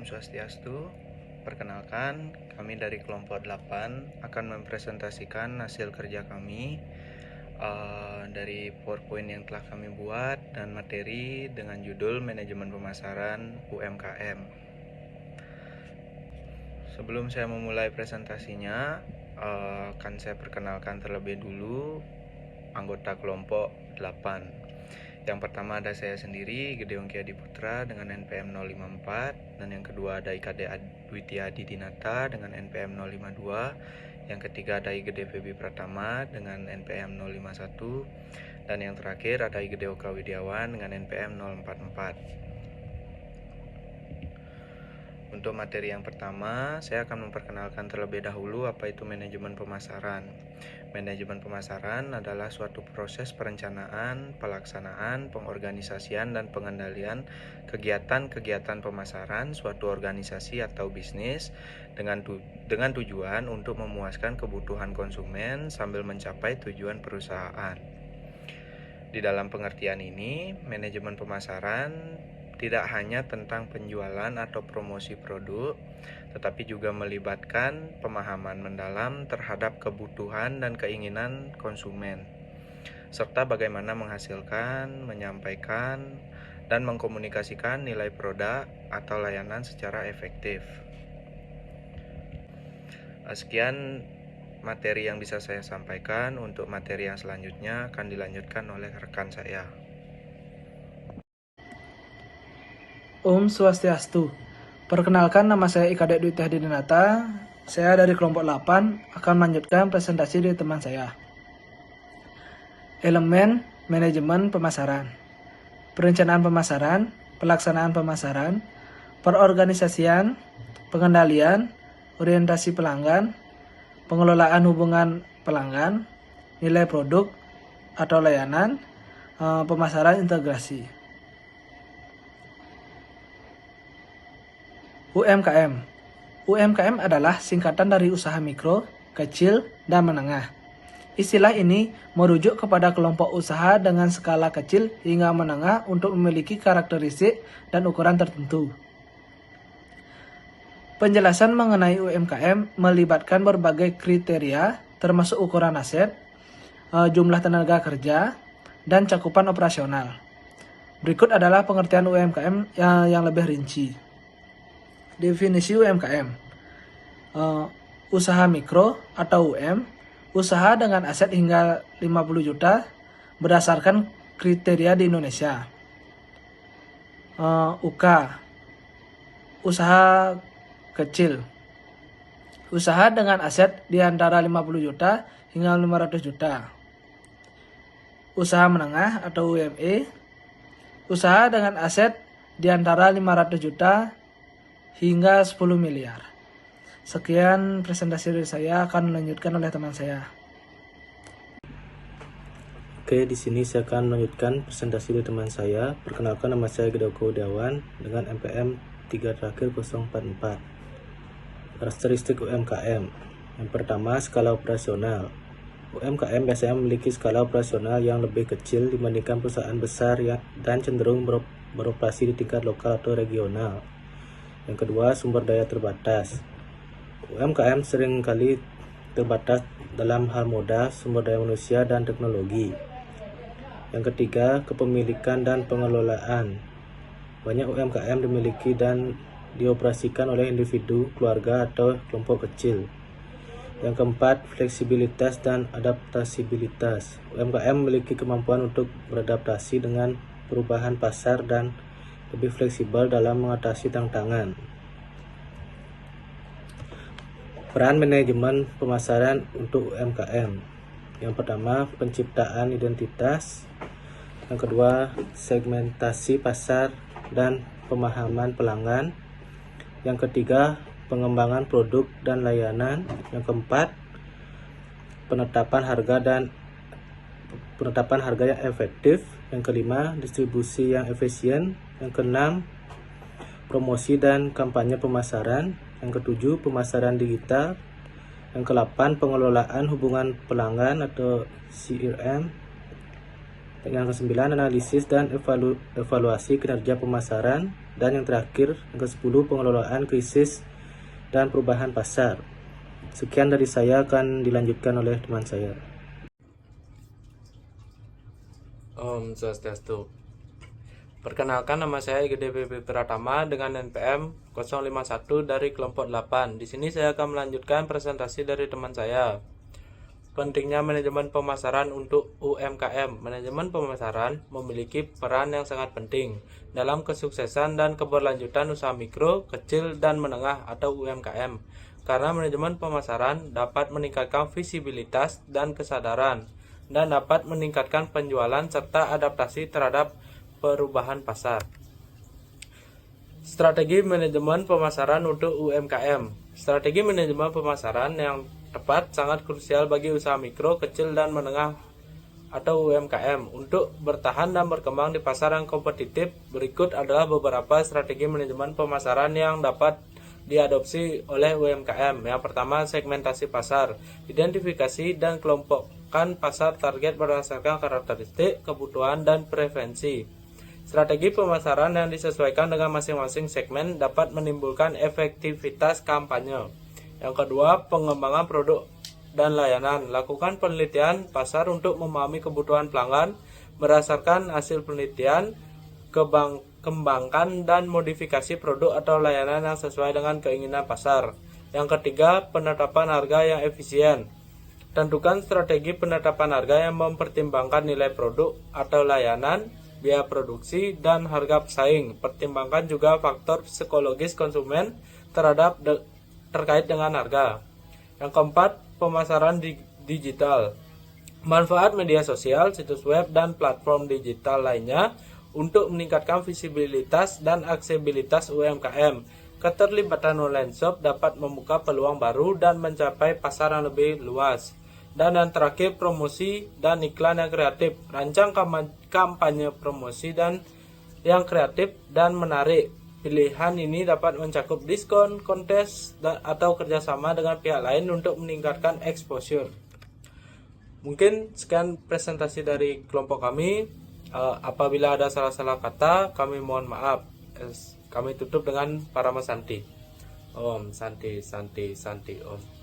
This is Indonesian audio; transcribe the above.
Swastiastu. Perkenalkan, kami dari kelompok 8 akan mempresentasikan hasil kerja kami dari PowerPoint yang telah kami buat dan materi dengan judul Manajemen Pemasaran UMKM. Sebelum saya memulai presentasinya, akan saya perkenalkan terlebih dulu anggota kelompok 8. Yang pertama ada saya sendiri, Gedeon Ki Adi Putra dengan NPM 054, dan yang kedua ada Ika Dwitya Adi Dinata dengan NPM 052, yang ketiga ada Igede Febi Pratama dengan NPM 051, dan yang terakhir ada Igede Oka Widiawan dengan NPM 044. Untuk materi yang pertama, saya akan memperkenalkan terlebih dahulu apa itu manajemen pemasaran. Manajemen pemasaran adalah suatu proses perencanaan, pelaksanaan, pengorganisasian, dan pengendalian kegiatan-kegiatan pemasaran suatu organisasi atau bisnis dengan tujuan untuk memuaskan kebutuhan konsumen sambil mencapai tujuan perusahaan. Di dalam pengertian ini, manajemen pemasaran tidak hanya tentang penjualan atau promosi produk, tetapi juga melibatkan pemahaman mendalam terhadap kebutuhan dan keinginan konsumen, serta bagaimana menghasilkan, menyampaikan, dan mengkomunikasikan nilai produk atau layanan secara efektif. Sekian materi yang bisa saya sampaikan. Untuk materi yang selanjutnya akan dilanjutkan oleh rekan saya. Om Swastiastu. Perkenalkan, nama saya Ika Dwitya Adi Dinata. Saya dari kelompok 8 akan melanjutkan presentasi dari teman saya. Elemen manajemen pemasaran. Perencanaan pemasaran, pelaksanaan pemasaran, perorganisasian, pengendalian, orientasi pelanggan, pengelolaan hubungan pelanggan, nilai produk atau layanan, pemasaran integrasi. UMKM. UMKM adalah singkatan dari usaha mikro, kecil, dan menengah. Istilah ini merujuk kepada kelompok usaha dengan skala kecil hingga menengah untuk memiliki karakteristik dan ukuran tertentu. Penjelasan mengenai UMKM melibatkan berbagai kriteria termasuk ukuran aset, jumlah tenaga kerja, dan cakupan operasional. Berikut adalah pengertian UMKM yang lebih rinci. Definisi UMKM. Usaha mikro atau UM, usaha dengan aset hingga 50 juta berdasarkan kriteria di Indonesia. UK, usaha kecil, usaha dengan aset di antara 50 juta hingga 500 juta. Usaha menengah atau UME, usaha dengan aset di antara 500 juta hingga 10 miliar. Sekian presentasi dari saya, akan dilanjutkan oleh teman saya. Oke, di sini saya akan melanjutkan presentasi dari teman saya. Perkenalkan, nama saya Igede Oka Widiawan dengan NPM 3 terakhir 044. Karakteristik UMKM. Yang pertama, skala operasional. UMKM biasanya memiliki skala operasional yang lebih kecil dibandingkan perusahaan besar dan cenderung beroperasi di tingkat lokal atau regional. Yang kedua, sumber daya terbatas. UMKM seringkali terbatas dalam hal modal, sumber daya manusia, dan teknologi. Yang ketiga, kepemilikan dan pengelolaan. Banyak UMKM dimiliki dan dioperasikan oleh individu, keluarga, atau kelompok kecil. Yang keempat, fleksibilitas dan adaptasibilitas. UMKM memiliki kemampuan untuk beradaptasi dengan perubahan pasar dan lebih fleksibel dalam mengatasi tantangan. Peran manajemen pemasaran untuk UMKM. Yang pertama, penciptaan identitas. Yang kedua, segmentasi pasar dan pemahaman pelanggan. Yang ketiga, pengembangan produk dan layanan. Yang keempat, penetapan harga yang efektif. Yang kelima, distribusi yang efisien. Yang keenam, promosi dan kampanye pemasaran. Yang ketujuh, pemasaran digital. Yang ke-8, pengelolaan hubungan pelanggan atau CRM. Yang ke-9, analisis dan evaluasi kinerja pemasaran. Dan yang terakhir, yang ke-10, pengelolaan krisis dan perubahan pasar. Sekian dari saya, akan dilanjutkan oleh teman saya. Om Swastiastu. Perkenalkan, nama saya GDPP Pratama dengan NPM 051 dari kelompok 8. Di sini saya akan melanjutkan presentasi dari teman saya. Pentingnya manajemen pemasaran untuk UMKM. Manajemen pemasaran memiliki peran yang sangat penting dalam kesuksesan dan keberlanjutan usaha mikro, kecil, dan menengah atau UMKM. Karena manajemen pemasaran dapat meningkatkan visibilitas dan kesadaran, dan dapat meningkatkan penjualan serta adaptasi terhadap perubahan pasar. Strategi manajemen pemasaran untuk UMKM. Strategi manajemen pemasaran yang tepat sangat krusial bagi usaha mikro, kecil, dan menengah atau UMKM untuk bertahan dan berkembang di pasar yang kompetitif. Berikut adalah beberapa strategi manajemen pemasaran yang dapat diadopsi oleh UMKM. Yang pertama, segmentasi pasar. Identifikasi dan kelompokkan pasar target berdasarkan karakteristik, kebutuhan, dan preferensi. Strategi pemasaran yang disesuaikan dengan masing-masing segmen dapat menimbulkan efektivitas kampanye. Yang kedua, pengembangan produk dan layanan. Lakukan penelitian pasar untuk memahami kebutuhan pelanggan. Berdasarkan hasil penelitian, kembangkan dan modifikasi produk atau layanan yang sesuai dengan keinginan pasar. Yang ketiga, penetapan harga yang efisien. Tentukan strategi penetapan harga yang mempertimbangkan nilai produk atau layanan, biaya produksi, dan harga pesaing. Pertimbangkan juga faktor psikologis konsumen terkait dengan harga. Yang keempat, pemasaran digital. Manfaat media sosial, situs web, dan platform digital lainnya untuk meningkatkan visibilitas dan aksesibilitas UMKM. Keterlibatan online shop dapat membuka peluang baru dan mencapai pasar yang lebih luas. Dan yang terakhir, promosi dan iklan yang kreatif. Rancang kampanye promosi dan yang kreatif dan menarik. Pilihan ini dapat mencakup diskon, kontes, atau kerjasama dengan pihak lain untuk meningkatkan exposure. Mungkin sekian presentasi dari kelompok kami. Apabila ada salah-salah kata, kami mohon maaf. Kami tutup dengan Parama Santi. Om Santi Santi Santi Om.